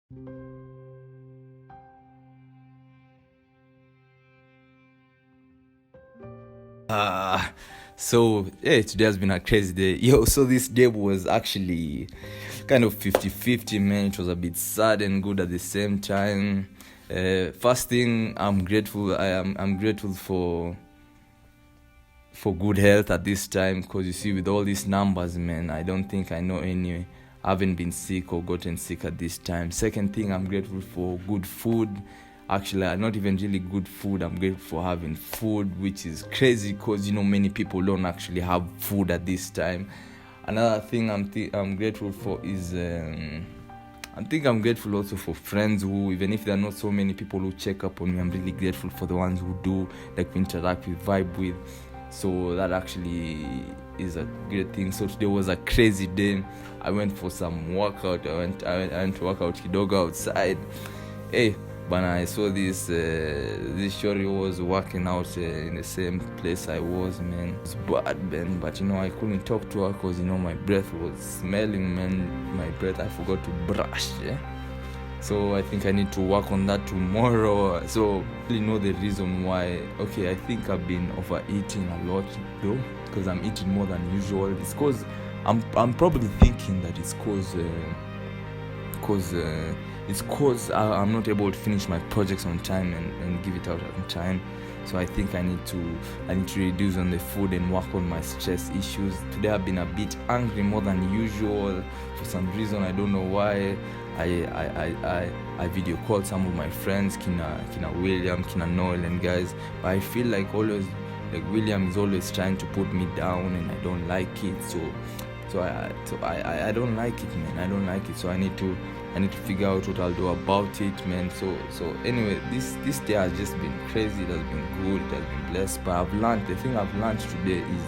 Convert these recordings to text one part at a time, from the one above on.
Uh, today has been a crazy day. So this day was actually kind of 50-50, man. It was a bit sad and good at the same time. First thing, I'm grateful. I'm grateful for good health at this time, because you see, with all these numbers, man, I don't think I know any. I haven't been sick or gotten sick at this time. Second thing, I'm grateful for good food. Actually, not even really good food. I'm grateful for having food, which is crazy because many people don't actually have food at this time. Another thing I'm grateful for is I'm grateful also for friends who, even if there are not so many people who check up on me, I'm really grateful for the ones who do, like, interact with, vibe with. So that actually is a great thing. So today was a crazy day. I went for some workout. I went to work out kidogo outside. But I saw this shorty was working out in the same place I was, man. It's bad, man. But I couldn't talk to her because my breath was smelling, man. My breath, I forgot to brush. So I think I need to work on that tomorrow. So I really know the reason why. Okay, I think I've been overeating a lot though, because I'm eating more than usual. It's because I'm probably thinking that it's because I'm not able to finish my projects on time and give it out on time. So I think I need to reduce on the food and work on my stress issues. Today I've been a bit angry more than usual for some reason. I don't know why. I video called some of my friends, Kina William, Kina Noel, and guys. But I feel like William is always trying to put me down, and I don't like it. So I don't like it, man. I don't like it. So I need to figure out what I'll do about it, man. So anyway, this day has just been crazy. It has been good. It has been blessed. But the thing I've learned today is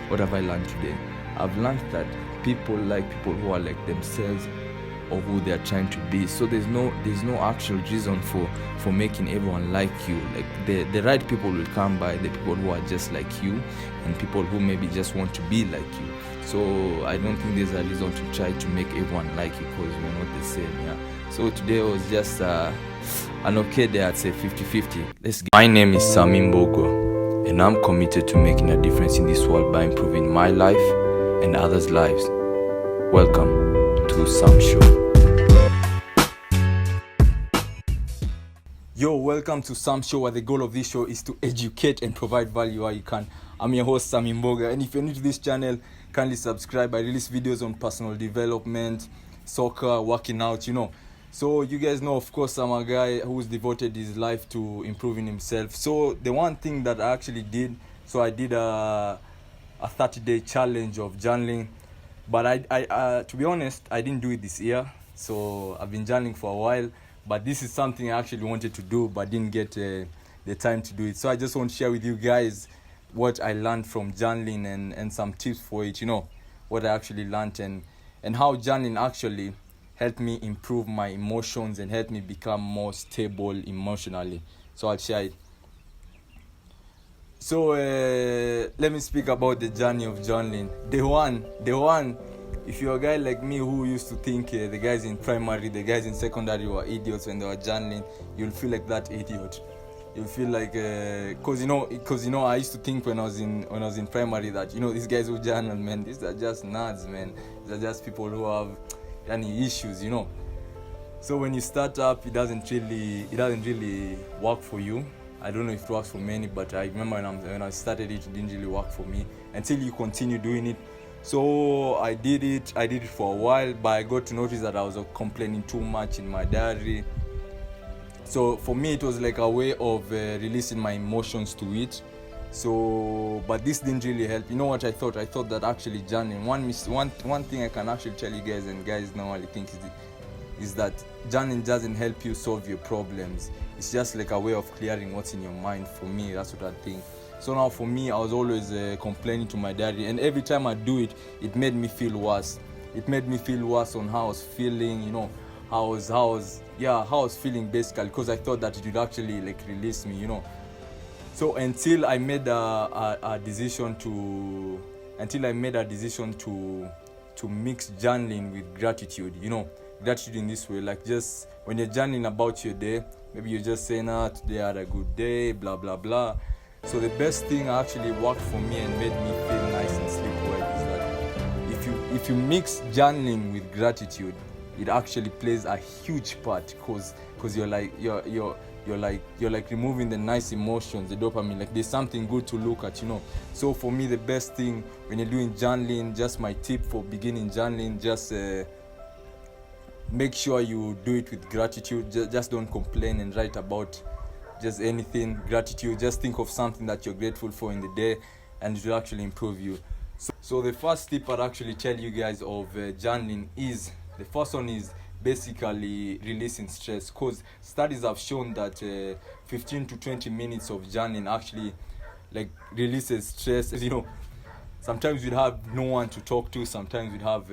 what have I learned today? I've learned that people like people who are like themselves or who they are trying to be. So there's no actual reason for making everyone like you. Like the right people will come by, the people who are just like you, and people who maybe just want to be like you. So I don't think there's a reason to try to make everyone like you, because we're not the same. So today was just an okay day. I'd say 50-50. My name is Sammys, and I'm committed to making a difference in this world by improving my life and others' lives. Welcome to Sam Show. Welcome to Sam Show, where the goal of this show is to educate and provide value where you can. I'm your host, Sammys, and if you're new to this channel, kindly subscribe. I release videos on personal development, soccer, working out, So you guys know, of course, I'm a guy who's devoted his life to improving himself. So the one thing that I actually did, I did a 30-day challenge of journaling. But I to be honest, I didn't do it this year. So I've been journaling for a while. But this is something I actually wanted to do, but didn't get the time to do it. So I just want to share with you guys what I learned from journaling and some tips for it, what I actually learned and how journaling actually helped me improve my emotions and helped me become more stable emotionally. So I'll share it. So let me speak about the journey of journaling. The one, if you're a guy like me who used to think the guys in primary, the guys in secondary were idiots when they were journaling, you'll feel like that idiot. You'll feel like, cause I used to think when I was in primary that these guys who journal, man, these are just nerds, man. These are just people who have any issues, So when you start up, it doesn't really work for you. I don't know if it works for many, but I remember when I started it didn't really work for me until you continue doing it. So I did it for a while, but I got to notice that I was complaining too much in my diary. So for me, it was like a way of releasing my emotions to it. So, but this didn't really help. You know what I thought? I thought that actually journaling, one thing I can actually tell you guys, and guys normally think is that journaling doesn't help you solve your problems. It's just like a way of clearing what's in your mind. For me, that's what I think. So now for me, I was always complaining to my daddy, and every time I do it, it made me feel worse. It made me feel worse on how I was feeling, how I was feeling basically, because I thought that it would actually like release me, So until I made a decision to mix journaling with gratitude, gratitude in this way, like just when you're journaling about your day, maybe you're just saying, today I had a good day, blah blah blah. So the best thing actually worked for me and made me feel nice and sleep well is that if you mix journaling with gratitude, it actually plays a huge part, because you're like removing the nice emotions, the dopamine, like there's something good to look at, So for me, the best thing when you're doing journaling, just my tip for beginning journaling, just make sure you do it with gratitude. Just don't complain and write about just anything. Gratitude, just think of something that you're grateful for in the day, and it will actually improve you. So the first tip I'd actually tell you guys of journaling is, the first one is basically releasing stress, because studies have shown that 15 to 20 minutes of journaling actually like releases stress. Sometimes we'd have no one to talk to, sometimes we'd have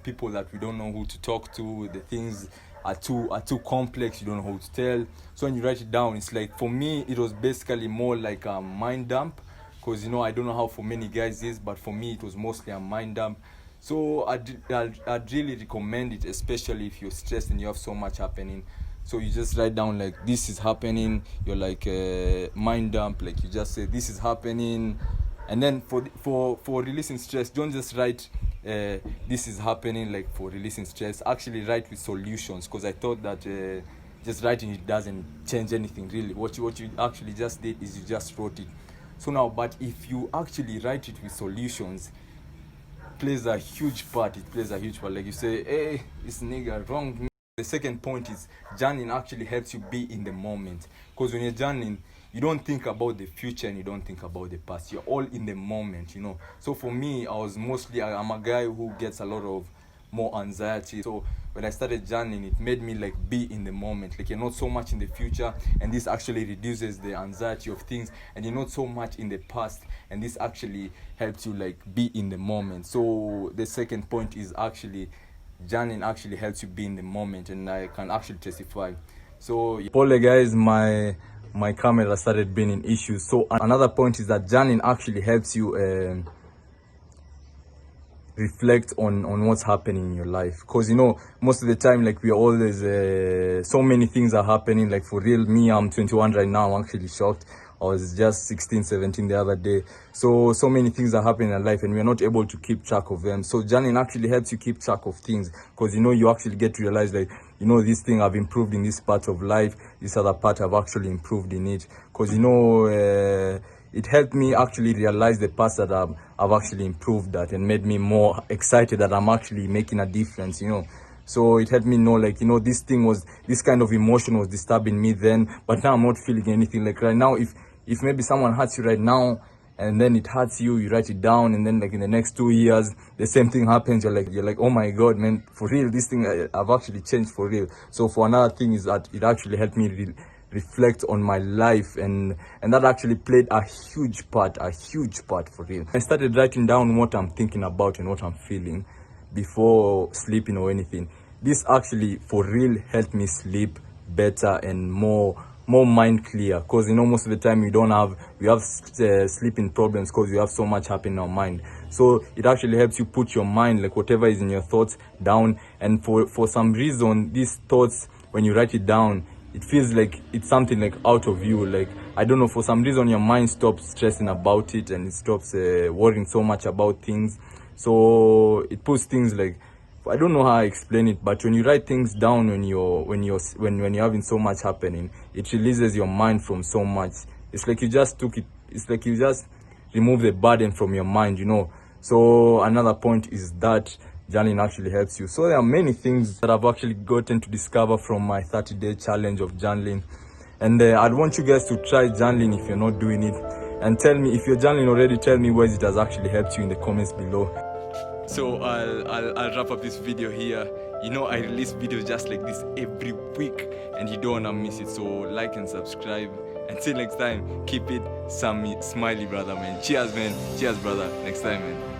people that we don't know who to talk to, the things are too complex, you don't know who to tell. So when you write it down, it's like, for me it was basically more like a mind dump, because I don't know how for many guys is, but for me it was mostly a mind dump. So I'd really recommend it, especially if you're stressed and you have so much happening. So you just write down like, this is happening, you're like mind dump, like you just say this is happening. And then for releasing stress, don't just write this is happening like for releasing stress. Actually write with solutions, because I thought that just writing it doesn't change anything really. What you actually just did is you just wrote it. So now, but if you actually write it with solutions, it plays a huge part. Like you say, hey, this nigga wrong. The second point is journaling actually helps you be in the moment, because when you're journaling, you don't think about the future and you don't think about the past. You're all in the moment, So for me, I'm a guy who gets a lot of more anxiety. So when I started journaling, it made me like be in the moment. Like you're not so much in the future, and this actually reduces the anxiety of things. And you're not so much in the past, and this actually helps you like be in the moment. So the second point is actually journaling actually helps you be in the moment, and I can actually testify. So Paul, guys, my camera started being in issues. So another point is that journaling actually helps you reflect on what's happening in your life, because most of the time, like, we are always so many things are happening. Like for real, me, I'm 21 right now. I'm actually shocked. I was just 16, 17 the other day. So many things are happening in life, and we're not able to keep track of them. So journaling actually helps you keep track of things, because you actually get to realize, like, this thing I've improved in this part of life, this other part I've actually improved in it. Because it helped me actually realize the parts that I've actually improved at, and made me more excited that I'm actually making a difference, So it helped me know, like, this kind of emotion was disturbing me then, but now I'm not feeling anything. Like right now, if maybe someone hurts you right now, and then it hurts you, you write it down, and then like in the next 2 years, the same thing happens. You're like, oh my God, man, for real, this thing I've actually changed for real. So for another thing is that it actually helped me reflect on my life, and that actually played a huge part for real. I started writing down what I'm thinking about and what I'm feeling before sleeping or anything. This actually for real helped me sleep better and more mind clear, because most of the time we have sleeping problems because we have so much happening in our mind. So it actually helps you put your mind, like whatever is in your thoughts, down. And for some reason, these thoughts, when you write it down, it feels like it's something like out of you. Like, I don't know, for some reason your mind stops stressing about it, and it stops worrying so much about things. So it puts things like, I don't know how I explain it, but when you write things down, when you're having so much happening, it releases your mind from so much. It's like you just remove the burden from your mind, So another point is that journaling actually helps you. So there are many things that I've actually gotten to discover from my 30-day challenge of journaling, and I'd want you guys to try journaling if you're not doing it, and tell me if you're journaling already. Tell me ways it has actually helped you in the comments below. So I'll wrap up this video here. I release videos just like this every week, and you don't wanna miss it. So like and subscribe. Until next time, keep it Sammy smiley, brother, man. Cheers, man. Cheers, brother. Next time, man.